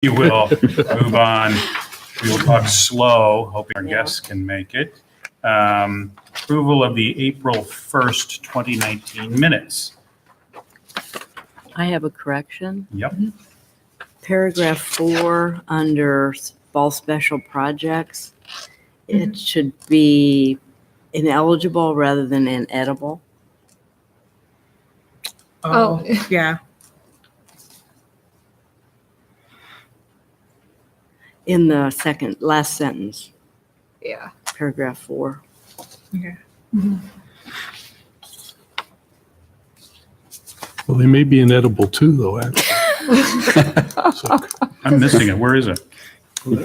We will move on. We will talk slow, hoping our guests can make it. Approval of the April 1st, 2019 minutes. I have a correction. Yep. Paragraph 4 under fall special projects, it should be ineligible rather than inedible. Oh, yeah. In the last sentence, Yeah. paragraph 4. Okay. Well, they may be inedible too, though, actually. So, I'm missing it. Where is it?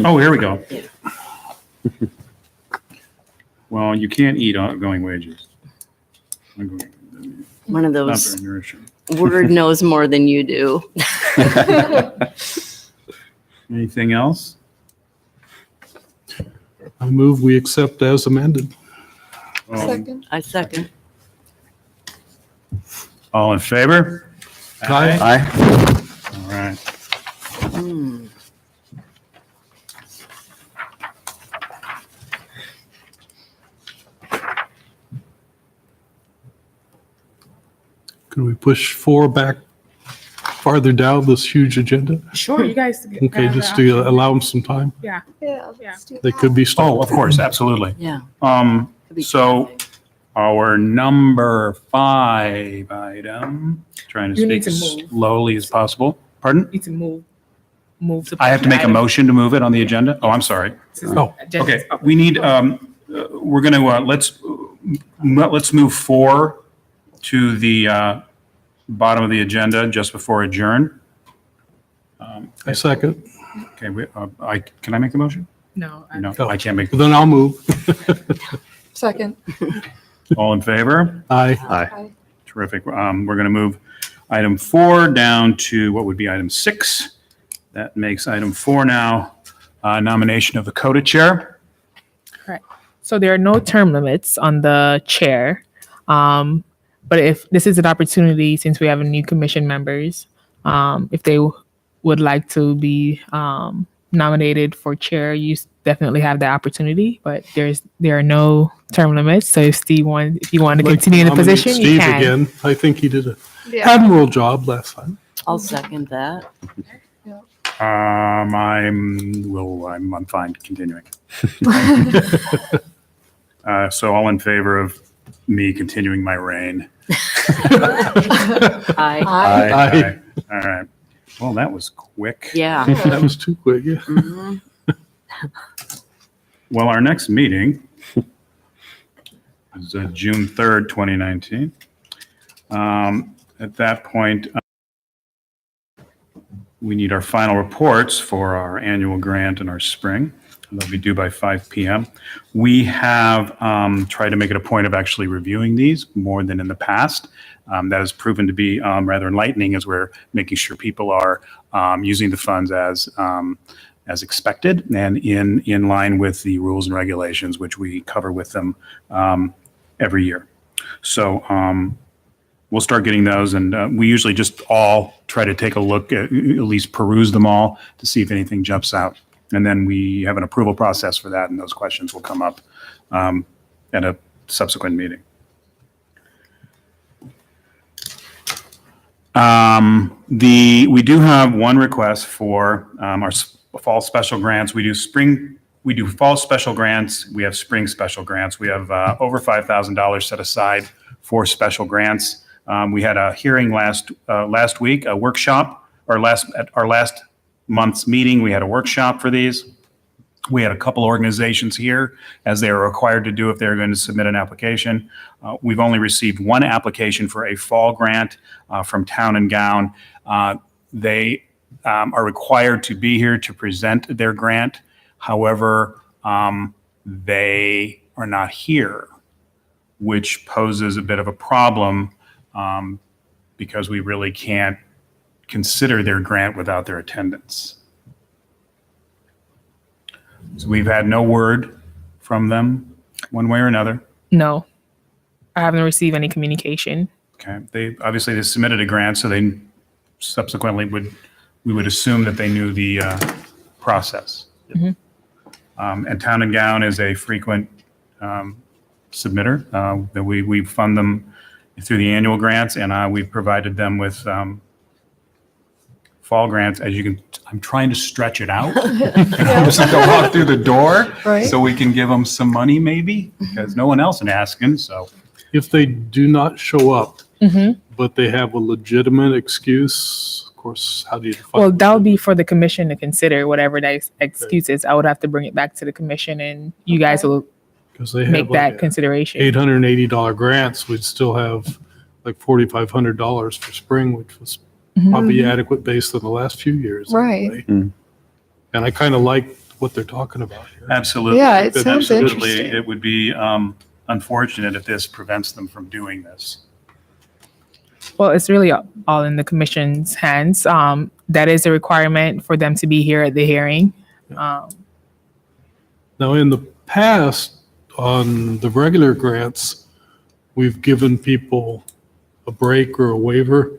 Oh, here we go. Well, you can't eat outgoing wages. One of Not those very nourishing. word knows more than you do. Anything else? I move we accept as amended. Second. I second. All in favor? Aye. All right. Hmm. Can we push 4 back farther down this huge agenda? Sure, you guys. Okay, just to allow them some time. Yeah. Yeah. They could be Oh, stopped. of course, absolutely. Yeah. Um, so our number 5 item, trying to You need speak to as move. slowly as possible. Pardon? Need to move to. I have to make a motion to move it on the agenda? Oh, I'm sorry. Oh, Okay, we need, we're going to, let's move 4 to the bottom of the agenda just before adjourn. I second. Okay, can I make the motion? No. No, Oh. I can't make. Then I'll move. Second. All in favor? Aye. Terrific. We're going to move item 4 down to what would be item 6. That makes item 4 now nomination of the CODA chair. So there are no term limits on the chair. But if this is an opportunity, since we have new commission members, if they would like to be nominated for chair, you definitely have that opportunity. But there are no term limits. So if you want to continue in the Nominate position, you Steve can. again. I think he did an Yeah. admirable job last time. I'll second that. I'm fine continuing. So all in favor of me continuing my reign? Aye. Aye. All right. Well, that was quick. Yeah. That was too quick. Yeah. Mhm. Well, our next meeting is June 3rd, 2019. At that point, we need our final reports for our annual grant and our spring. They'll be due by 5 p.m. We have tried to make it a point of actually reviewing these more than in the past. That has proven to be rather enlightening as we're making sure people are using the funds as expected and in line with the rules and regulations, which we cover with them every year. So we'll start getting those, and we usually just all try to take a look at least peruse them all to see if anything jumps out. And then we have an approval process for that, and those questions will come up at a subsequent meeting. We do have one request for our fall special grants. We do fall special grants. We have spring special grants. We have over $5,000 set aside for special grants. We had a hearing last week, a workshop, at our last month's meeting. We had a workshop for these. We had a couple organizations here, as they are required to do if they're going to submit an application. We've only received one application for a fall grant from Town and Gown. They are required to be here to present their grant. However, they are not here, which poses a bit of a problem because we really can't consider their grant without their attendance. So we've had no word from them one way or another. No, I haven't received any communication. Okay, they submitted a grant, so they subsequently would we would assume that they knew the process. And Town and Gown is a frequent submitter. That we fund them through the annual grants, and we've provided them with fall grants. As you can, I'm trying to stretch it out. Just to walk through the door, Right. so we can give them some money, maybe, because no one else is asking. So If they do not show up, Mhm. but they have a legitimate excuse, of course, how do you define? Well, that would be for the commission to consider whatever that excuse is. I would have to bring it back to the commission and you guys Okay. will Because they make have that like consideration. $880 grants, we'd still have like $4,500 for spring, which was probably adequate based on the last few years. Right. anyway. And I kind of like what they're talking about here. absolutely, Yeah, it sounds absolutely, interesting. it would be unfortunate if this prevents them from doing this. Well, it's really all in the commission's hands. That is a requirement for them to be here at the hearing. Now, in the past, on the regular grants, we've given people a break or a waiver,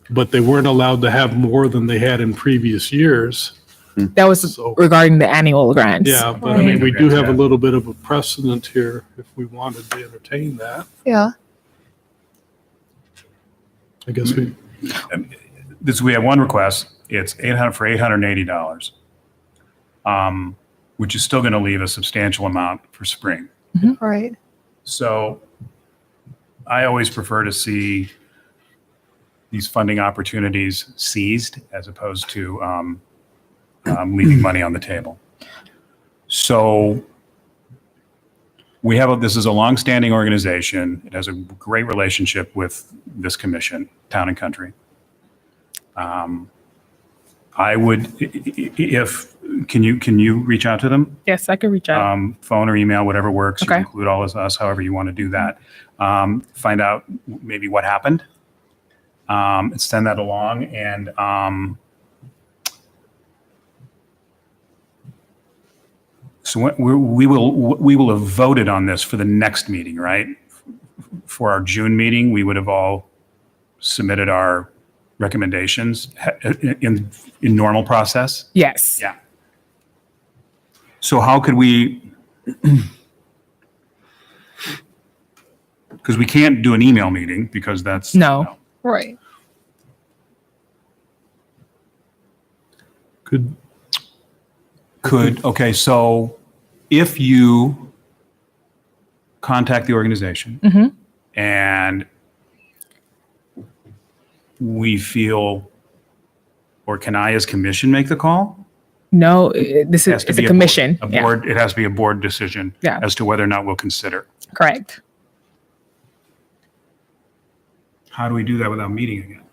but they weren't allowed to have more than they had in previous years. That was So- regarding the annual grants. Yeah, but I mean, we do have a little bit of a precedent here if we wanted to entertain that. Yeah. I guess we, We have one request. It's $880, which is still going to leave a substantial amount for spring. Right. So I always prefer to see these funding opportunities seized as opposed to leaving money on the table. So this is a longstanding organization. It has a great relationship with this commission, Town and Country. I would, can you reach out to them? Yes, I could reach out. Phone or email, whatever works. You Okay. can include all of us, however you want to do that. Find out maybe what happened, and send that along. And so we will have voted on this for the next meeting, right? For our June meeting, we would have all submitted our recommendations in normal process. Yes. Yeah. So how could we, because we can't do an email meeting because that's. No. Right. Okay, so if you contact the organization and we feel, or can I as commission make the call? No, this It has is to it's be a commission. A Yeah, board, it has to be a board decision Yeah. as to whether or not we'll consider. correct. How do we do that without meeting again?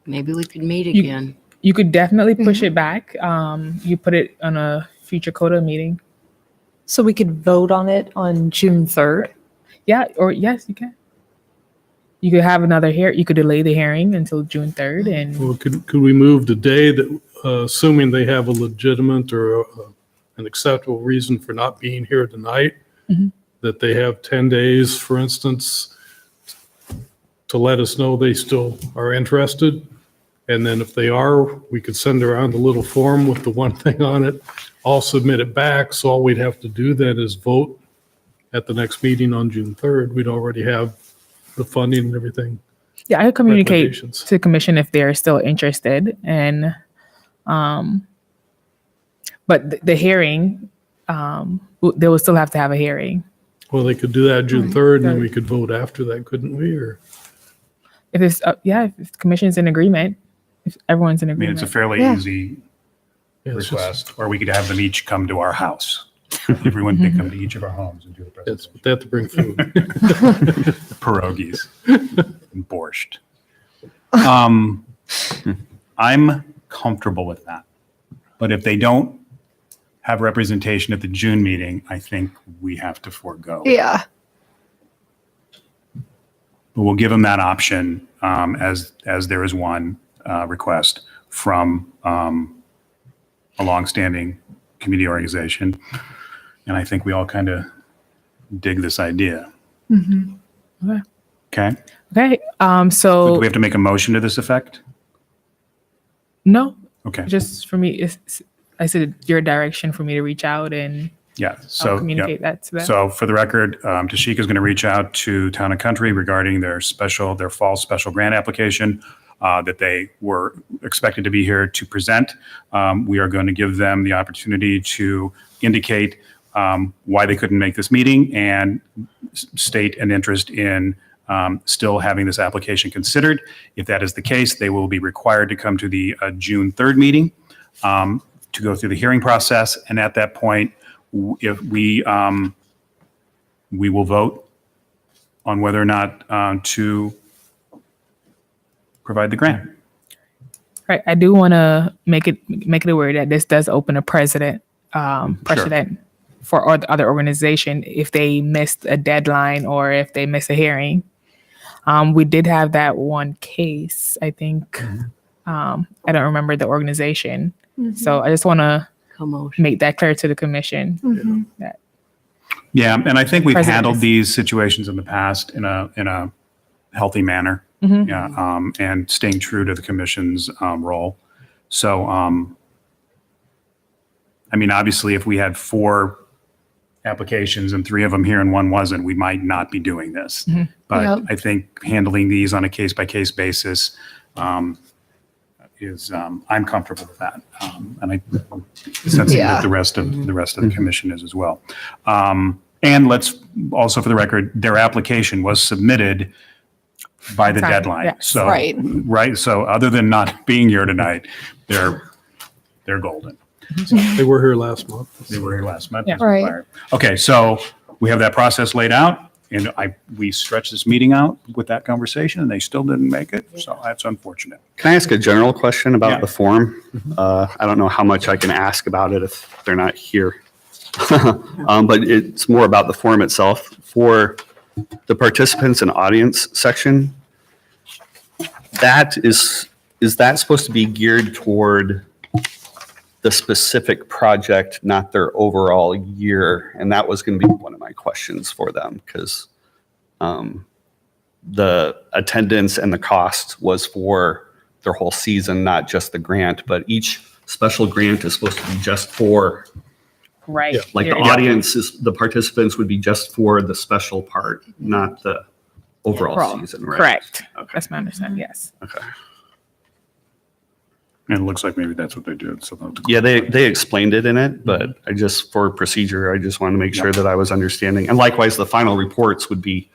Maybe we could meet You- again. You could definitely push it back. You put it on a future CODA meeting. So we could vote on it on June 3rd. Yeah, or yes, you can. You could have another You could delay the hearing until June 3rd and well, could we move the day that, assuming they have a legitimate or an acceptable reason for not being here tonight, that they have 10 days, for instance, to let us know they still are interested? And then if they are, we could send around a little form with the one thing on it. I'll submit it back. So all we'd have to do then is vote at the next meeting on June 3rd. We'd already have the funding and everything. yeah, I could communicate Recommendations. to the commission if they're still interested. And but the hearing, they will still have to have a hearing. Well, they could do that June 3rd and then we could vote after that, couldn't we? Or If it's if the commission's in agreement, if everyone's in I mean, it's agreement. a fairly Yeah. easy yeah, it's just- request, or we could have them each come to our house. Everyone can come to each of our homes and do the Yes, presentation. but they have to bring food. Pierogies and borscht. I'm comfortable with that. But if they don't have representation at the June meeting, I think we have to forego. Yeah. But we'll give them that option as there is one request from a longstanding community organization. And I think we all kind of dig this idea. Okay. Okay? Okay. So do So we have to make a motion to this effect? No, Okay, just for me, I said your direction for me to reach out and yeah, I'll so, yeah. communicate that to them. So for the record, Tashika is going to reach out to Town and Country regarding their fall special grant application that they were expected to be here to present. We are going to give them the opportunity to indicate why they couldn't make this meeting and state an interest in still having this application considered. If that is the case, they will be required to come to the June 3rd meeting to go through the hearing process. And at that point, if we will vote on whether or not to provide the grant. Right. I do want to make it aware that this does open a precedent for other organization if they missed a deadline or if they miss a hearing. We did have that one case, I think. I don't remember the organization. So I just want to Commotion. make that clear to the commission. That, Yeah, and I think we've President handled is- these situations in the past in a healthy manner. Yeah, and staying true to the commission's role. So, I mean, obviously, if we had 4 applications and 3 of them here and 1 wasn't, we might not be doing this. But Yep. I think handling these on a case-by-case basis is, I'm comfortable with that. And I sense Yeah. that the rest of the commission is as well. And let's also, for the record, their application was submitted by the Time, deadline. yes. So, Right. right. So other than not being here tonight, they're golden. They were here last month. They were here last month. Yeah. as Right. required. Okay, so we have that process laid out, and we stretched this meeting out with that conversation, and they still didn't make it. So that's unfortunate. Can I ask a general question about Yeah. the form? I don't know how much I can ask about it if they're not here. But it's more about the form itself. For the participants and audience section, is that supposed to be geared toward the specific project, not their overall year? And that was going to be one of my questions for them, because the attendance and the cost was for their whole season, not just the grant. But each special grant is supposed to be just for, right. Yeah. like, the You're- audience is, the participants would be just for the special part, not the overall Overall. season, right? Correct. Okay. That's my understanding. Yes. Okay. And it looks like maybe that's what they did. So they'll have to Yeah, they explained it in it, but I just, for procedure, I just wanted to make sure that I was understanding. And likewise, the final reports would be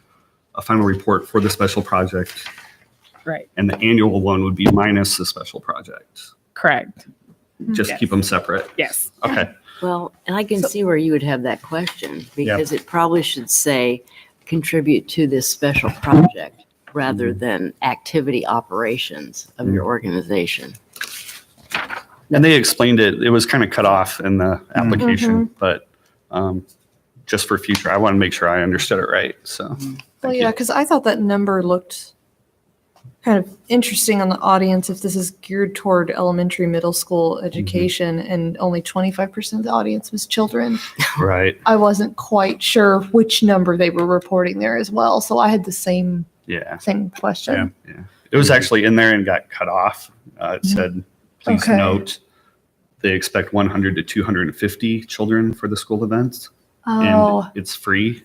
a final report for the special project, Right. and the annual one would be minus the special project. Correct. Just Yes. keep them separate. Yes. Okay. Well, and I can see where you would have that question because it probably should say contribute to this special project rather than activity operations of your organization. And they explained it, it was kind of cut off in the application, but just for future, I want to make sure I understood it right, so. Well, yeah, because I thought that number looked kind of interesting on the audience if this is geared toward elementary, middle school education and only 25% of the audience was children. Right, I wasn't quite sure which number they were reporting there as well. So I had the same yeah. question. It was actually in there and got cut off. It said, please Okay. note, they expect 100 to 250 children for the school events, Oh, and it's free.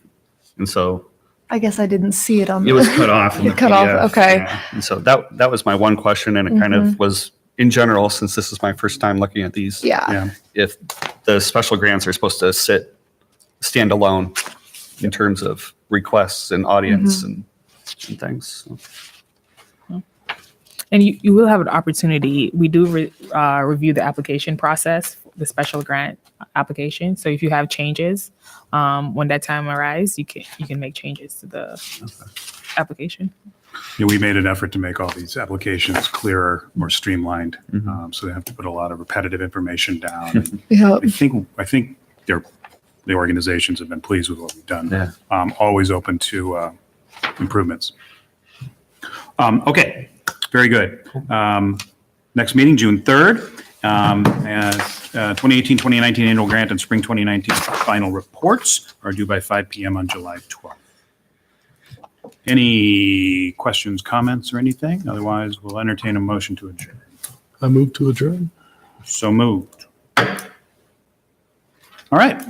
And so I guess I didn't see it on it was cut off. in the Cut off, PDF, okay. yeah. And so that was my one question, and it kind of was, in general, since this is my first time looking at these. Yeah. Yeah. If the special grants are supposed to stand alone in terms of requests and audience and things. So. And you will have an opportunity. We do review the application process, the special grant application. So if you have changes, when that time arrives, you can make changes to the application. Yeah, we made an effort to make all these applications clearer, more streamlined. So they have to put a lot of repetitive information down. And Yeah. I think the organizations have been pleased with what we've done. Yeah. Always open to improvements. Okay, very good. Next meeting, June 3rd. As 2018-2019 annual grant and spring 2019 final reports are due by 5 p.m. on July 12th. Any questions, comments, or anything? Otherwise, we'll entertain a motion to adjourn. I move to adjourn. So moved. All right.